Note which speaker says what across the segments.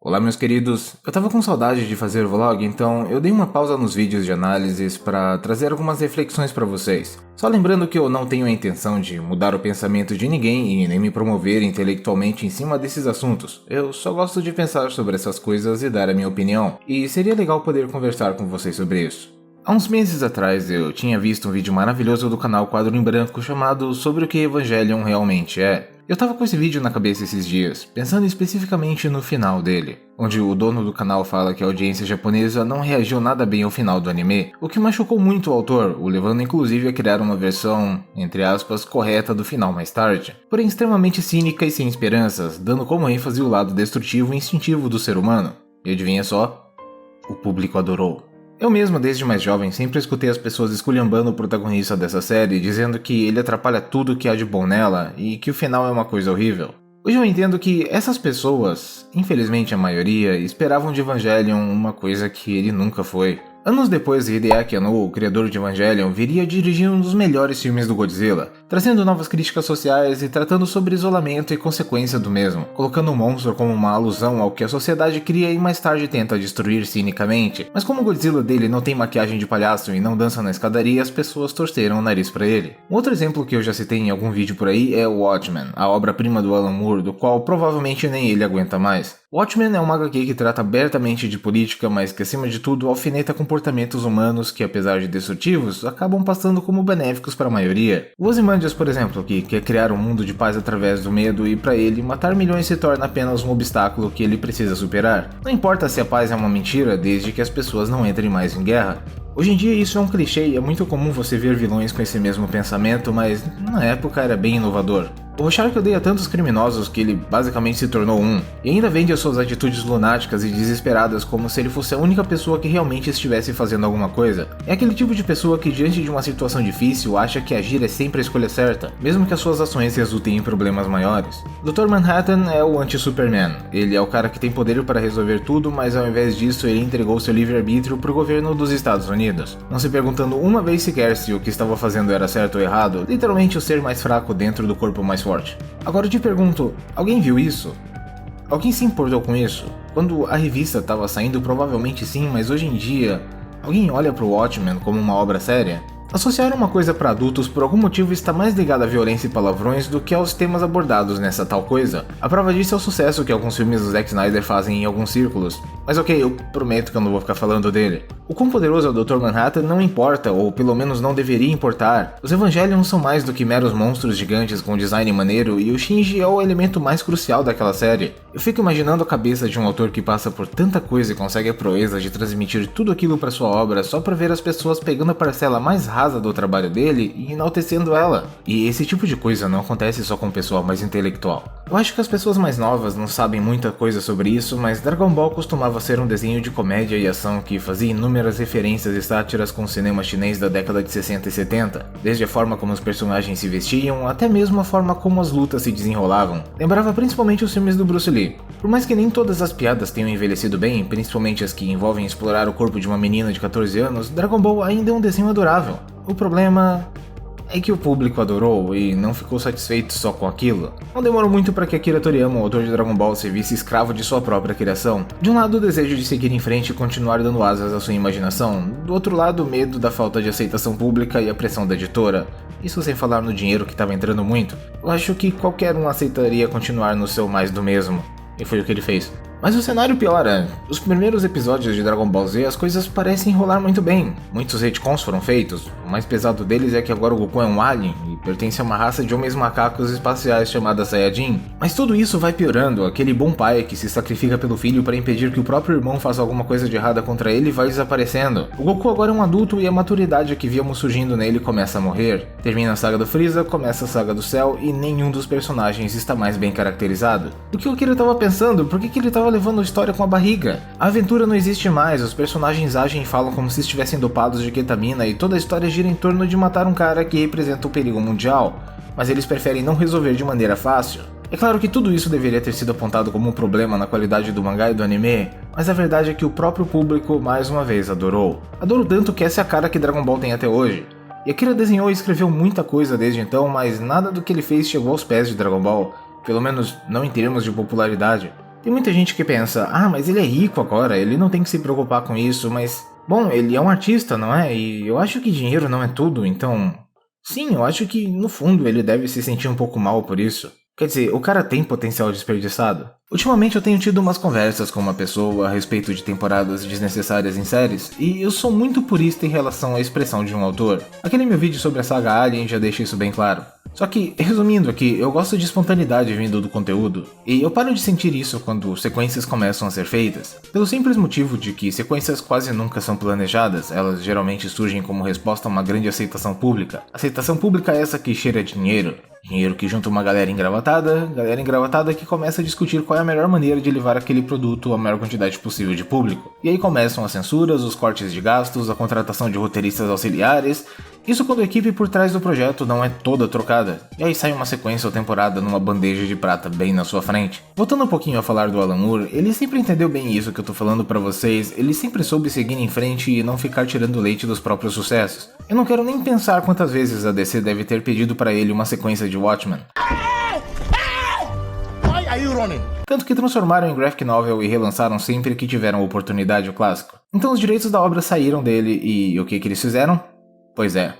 Speaker 1: Olá meus queridos, eu tava com saudade de fazer vlog, então eu dei uma pausa nos vídeos de análises para trazer algumas reflexões para vocês. Só lembrando que eu não tenho a intenção de mudar o pensamento de ninguém e nem me promover intelectualmente em cima desses assuntos. Eu só gosto de pensar sobre essas coisas e dar a minha opinião, e seria legal poder conversar com vocês sobre isso. Há uns meses atrás eu tinha visto um vídeo maravilhoso do canal Quadro em Branco chamado Sobre o que Evangelion realmente é. Eu tava com esse vídeo na cabeça esses dias, pensando especificamente no final dele, onde o dono do canal fala que a audiência japonesa não reagiu nada bem ao final do anime, o que machucou muito o autor, o levando inclusive a criar uma versão, entre aspas, correta do final mais tarde, porém extremamente cínica e sem esperanças, dando como ênfase o lado destrutivo e instintivo do ser humano. E adivinha só? O público adorou. Eu mesmo, desde mais jovem, sempre escutei as pessoas esculhambando o protagonista dessa série, dizendo que ele atrapalha tudo que há de bom nela e que o final é uma coisa horrível. Hoje eu entendo que essas pessoas, infelizmente a maioria, esperavam de Evangelion uma coisa que ele nunca foi. Anos depois, Hideaki Anno, o criador de Evangelion, viria a dirigir um dos melhores filmes do Godzilla, trazendo novas críticas sociais e tratando sobre isolamento e consequência do mesmo, colocando o monstro como uma alusão ao que a sociedade cria e mais tarde tenta destruir cinicamente, mas como o Godzilla dele não tem maquiagem de palhaço e não dança na escadaria, as pessoas torceram o nariz pra ele. Um outro exemplo que eu já citei em algum vídeo por aí é o Watchmen, a obra-prima do Alan Moore, do qual provavelmente nem ele aguenta mais. Watchmen é uma HQ que trata abertamente de política, mas que acima de tudo alfineta comportamentos humanos que, apesar de destrutivos, acabam passando como benéficos para a maioria. O Ozymandias, por exemplo, que quer criar um mundo de paz através do medo e para ele, matar milhões se torna apenas um obstáculo que ele precisa superar. Não importa se a paz é uma mentira, desde que as pessoas não entrem mais em guerra. Hoje em dia isso é um clichê e é muito comum você ver vilões com esse mesmo pensamento, mas na época era bem inovador. O Rorschach odeia tantos criminosos que ele basicamente se tornou um, e ainda vende as suas atitudes lunáticas e desesperadas como se ele fosse a única pessoa que realmente estivesse fazendo alguma coisa. É aquele tipo de pessoa que diante de uma situação difícil acha que agir é sempre a escolha certa, mesmo que as suas ações resultem em problemas maiores. Dr. Manhattan é o anti-Superman. Ele é o cara que tem poder para resolver tudo, mas ao invés disso ele entregou seu livre-arbítrio para o governo dos Estados Unidos, não se perguntando uma vez sequer se o que estava fazendo era certo ou errado, literalmente o ser mais fraco dentro do corpo mais forte. Agora eu te pergunto, alguém viu isso? Alguém se importou com isso? Quando a revista estava saindo, provavelmente sim, mas hoje em dia, alguém olha para o Watchmen como uma obra séria? Associar uma coisa para adultos por algum motivo está mais ligado à violência e palavrões do que aos temas abordados nessa tal coisa. A prova disso é o sucesso que alguns filmes do Zack Snyder fazem em alguns círculos. Mas ok, eu prometo que eu não vou ficar falando dele. O quão poderoso é o Dr. Manhattan não importa, ou pelo menos não deveria importar. Os Evangelions são mais do que meros monstros gigantes com design maneiro, e o Shinji é o elemento mais crucial daquela série. Eu fico imaginando a cabeça de um autor que passa por tanta coisa e consegue a proeza de transmitir tudo aquilo para sua obra só para ver as pessoas pegando a parcela mais rasa do trabalho dele e enaltecendo ela. E esse tipo de coisa não acontece só com o pessoal mais intelectual. Eu acho que as pessoas mais novas não sabem muita coisa sobre isso, mas Dragon Ball costumava ser um desenho de comédia e ação que fazia inúmeras referências e sátiras com o cinema chinês da década de 60 e 70, desde a forma como os personagens se vestiam, até mesmo a forma como as lutas se desenrolavam. Lembrava principalmente os filmes do Bruce Lee. Por mais que nem todas as piadas tenham envelhecido bem, principalmente as que envolvem explorar o corpo de uma menina de 14 anos, Dragon Ball ainda é um desenho adorável. O problema é que o público adorou e não ficou satisfeito só com aquilo. Não demorou muito para que Akira Toriyama, o autor de Dragon Ball, se visse escravo de sua própria criação. De um lado o desejo de seguir em frente e continuar dando asas à sua imaginação, do outro lado o medo da falta de aceitação pública e a pressão da editora. Isso sem falar no dinheiro que estava entrando muito. Eu acho que qualquer um aceitaria continuar no seu mais do mesmo. E foi o que ele fez. Mas o cenário piora. Os primeiros episódios de Dragon Ball Z as coisas parecem rolar muito bem. Muitos retcons foram feitos. O mais pesado deles é que agora o Goku é um alien e pertence a uma raça de homens macacos espaciais chamada Saiyajin. Mas tudo isso vai piorando. Aquele bom pai que se sacrifica pelo filho para impedir que o próprio irmão faça alguma coisa de errada contra ele vai desaparecendo. O Goku agora é um adulto e a maturidade que víamos surgindo nele começa a morrer. Termina a saga do Freeza, começa a saga do Cell e nenhum dos personagens está mais bem caracterizado. O que o Akira estava pensando? Por que ele estava levando a história com a barriga? A aventura não existe mais, os personagens agem e falam como se estivessem dopados de ketamina e toda a história gira em torno de matar um cara que representa o perigo mundial, mas eles preferem não resolver de maneira fácil. É claro que tudo isso deveria ter sido apontado como um problema na qualidade do mangá e do anime, mas a verdade é que o próprio público mais uma vez adorou. Adoro tanto que essa é a cara que Dragon Ball tem até hoje. E Akira desenhou e escreveu muita coisa desde então, mas nada do que ele fez chegou aos pés de Dragon Ball, pelo menos não em termos de popularidade. Tem muita gente que pensa, mas ele é rico agora, ele não tem que se preocupar com isso, mas... Bom, ele é um artista, não é? E eu acho que dinheiro não é tudo, então... Sim, eu acho que, no fundo, ele deve se sentir um pouco mal por isso. Quer dizer, o cara tem potencial desperdiçado. Ultimamente eu tenho tido umas conversas com uma pessoa a respeito de temporadas desnecessárias em séries, e eu sou muito purista em relação à expressão de um autor. Aquele meu vídeo sobre a saga Alien já deixa isso bem claro. Só que, resumindo aqui, eu gosto de espontaneidade vindo do conteúdo, e eu paro de sentir isso quando sequências começam a ser feitas, pelo simples motivo de que sequências quase nunca são planejadas, elas geralmente surgem como resposta a uma grande aceitação pública. Aceitação pública é essa que cheira dinheiro. Dinheiro que junta uma galera engravatada que começa a discutir qual é a melhor maneira de levar aquele produto à maior quantidade possível de público. E aí começam as censuras, os cortes de gastos, a contratação de roteiristas auxiliares, isso quando a equipe por trás do projeto não é toda trocada, e aí sai uma sequência ou temporada numa bandeja de prata bem na sua frente. Voltando um pouquinho a falar do Alan Moore, ele sempre entendeu bem isso que eu tô falando pra vocês, ele sempre soube seguir em frente e não ficar tirando leite dos próprios sucessos. Eu não quero nem pensar quantas vezes a DC deve ter pedido pra ele uma sequência de Watchmen. Tanto que transformaram em graphic novel e relançaram sempre que tiveram oportunidade o clássico. Então os direitos da obra saíram dele e o que eles fizeram? Pois é.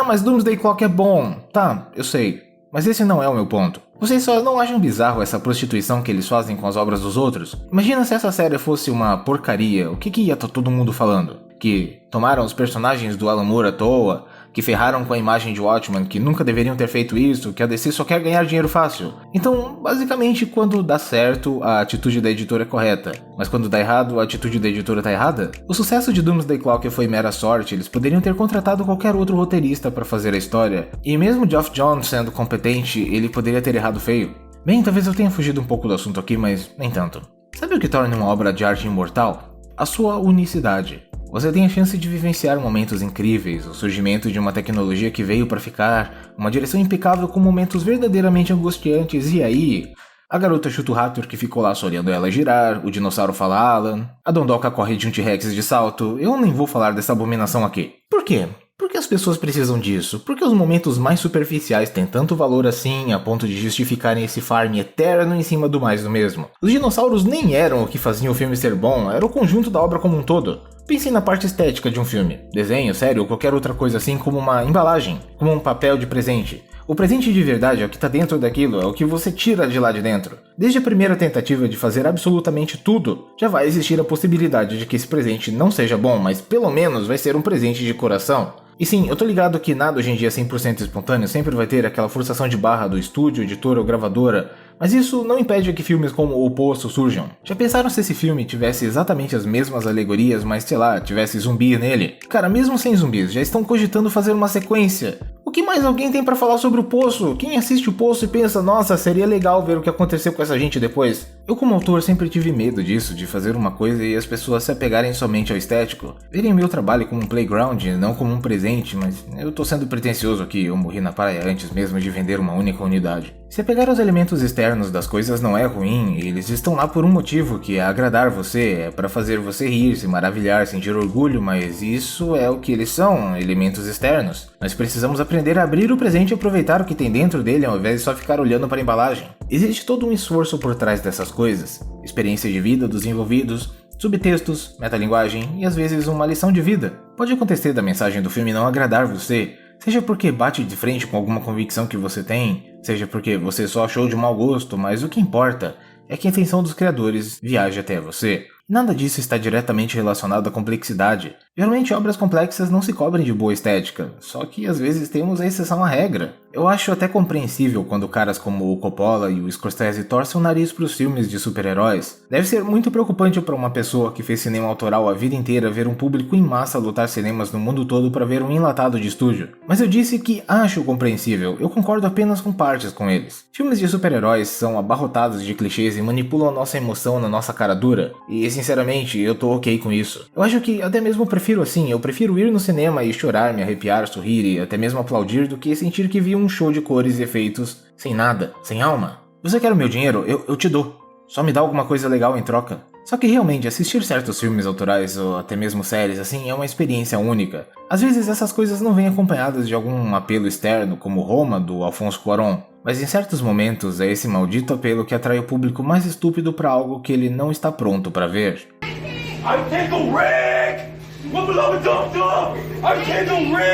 Speaker 1: Mas Doomsday Clock é bom. Tá, eu sei. Mas esse não é o meu ponto. Vocês só não acham bizarro essa prostituição que eles fazem com as obras dos outros? Imagina se essa série fosse uma porcaria, o que ia estar todo mundo falando? Que tomaram os personagens do Alan Moore à toa, que ferraram com a imagem de Watchmen, que nunca deveriam ter feito isso, que a DC só quer ganhar dinheiro fácil. Então, basicamente, quando dá certo, a atitude da editora é correta, mas quando dá errado, a atitude da editora tá errada? O sucesso de Doomsday Clock foi mera sorte, eles poderiam ter contratado qualquer outro roteirista para fazer a história, e mesmo Geoff Johns sendo competente, ele poderia ter errado feio. Bem, talvez eu tenha fugido um pouco do assunto aqui, mas nem tanto. Sabe o que torna uma obra de arte imortal? A sua unicidade. Você tem a chance de vivenciar momentos incríveis, o surgimento de uma tecnologia que veio para ficar, uma direção impecável com momentos verdadeiramente angustiantes, e aí... A garota chuta o Raptor que ficou lá só olhando ela girar, o dinossauro fala Alan, a Dondoca corre de um T-Rex de salto, eu nem vou falar dessa abominação aqui. Por quê? Por que as pessoas precisam disso? Por que os momentos mais superficiais têm tanto valor assim, a ponto de justificarem esse farm eterno em cima do mais do mesmo? Os dinossauros nem eram o que faziam o filme ser bom, era o conjunto da obra como um todo. Pense na parte estética de um filme, desenho, série ou qualquer outra coisa assim, como uma embalagem, como um papel de presente. O presente de verdade é o que está dentro daquilo, é o que você tira de lá de dentro. Desde a primeira tentativa de fazer absolutamente tudo, já vai existir a possibilidade de que esse presente não seja bom, mas pelo menos vai ser um presente de coração. E sim, eu tô ligado que nada hoje em dia é 100% espontâneo, sempre vai ter aquela forçação de barra do estúdio, editora ou gravadora, mas isso não impede que filmes como O Poço surjam. Já pensaram se esse filme tivesse exatamente as mesmas alegorias, mas sei lá, tivesse zumbi nele? Cara, mesmo sem zumbis, já estão cogitando fazer uma sequência. O que mais alguém tem pra falar sobre O Poço? Quem assiste O Poço e pensa, nossa, seria legal ver o que aconteceu com essa gente depois? Eu como autor sempre tive medo disso, de fazer uma coisa e as pessoas se apegarem somente ao estético. Verem meu trabalho como um playground, não como um presente, mas eu tô sendo pretencioso aqui, eu morri na praia antes mesmo de vender uma única unidade. Se apegar aos elementos externos das coisas não é ruim, eles estão lá por um motivo, que é agradar você, é pra fazer você rir, se maravilhar, sentir orgulho, mas isso é o que eles são, elementos externos. Nós precisamos aprender a abrir o presente e aproveitar o que tem dentro dele ao invés de só ficar olhando para a embalagem. Existe todo um esforço por trás dessas coisas, experiência de vida dos envolvidos, subtextos, metalinguagem e às vezes uma lição de vida. Pode acontecer da mensagem do filme não agradar você, seja porque bate de frente com alguma convicção que você tem, seja porque você só achou de mau gosto, mas o que importa é que a intenção dos criadores viaje até você. Nada disso está diretamente relacionado à complexidade. Geralmente obras complexas não se cobrem de boa estética, só que às vezes temos a exceção à regra. Eu acho até compreensível quando caras como o Coppola e o Scorsese torcem o nariz para os filmes de super-heróis. Deve ser muito preocupante para uma pessoa que fez cinema autoral a vida inteira ver um público em massa lotar cinemas no mundo todo para ver um enlatado de estúdio. Mas eu disse que acho compreensível, eu concordo apenas com partes com eles. Filmes de super-heróis são abarrotados de clichês e manipulam a nossa emoção na nossa cara dura, e sinceramente eu tô ok com isso. Eu acho que até mesmo prefiro assim, eu prefiro ir no cinema e chorar, me arrepiar, sorrir e até mesmo aplaudir do que sentir que vi um show de cores e efeitos sem nada, sem alma. Você quer o meu dinheiro? Eu te dou. Só me dá alguma coisa legal em troca. Só que realmente assistir certos filmes autorais ou até mesmo séries assim é uma experiência única. Às vezes essas coisas não vêm acompanhadas de algum apelo externo como Roma do Alfonso Cuarón, Mas em certos momentos é esse maldito apelo que atrai o público mais estúpido para algo que ele não está pronto para ver.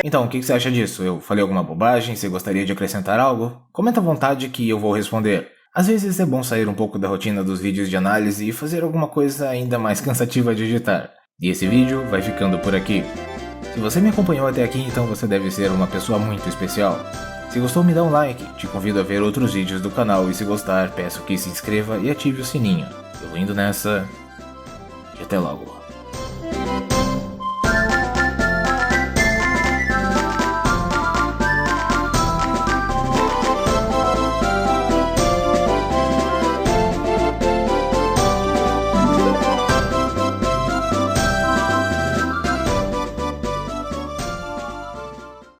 Speaker 1: Então, o que você acha disso? Eu falei alguma bobagem? Você gostaria de acrescentar algo? Comenta à vontade que eu vou responder. Às vezes é bom sair um pouco da rotina dos vídeos de análise e fazer alguma coisa ainda mais cansativa de editar. E esse vídeo vai ficando por aqui. Se você me acompanhou até aqui, então você deve ser uma pessoa muito especial. Se gostou, me dá um like, te convido a ver outros vídeos do canal e se gostar, peço que se inscreva e ative o sininho. Eu vou indo nessa e até logo.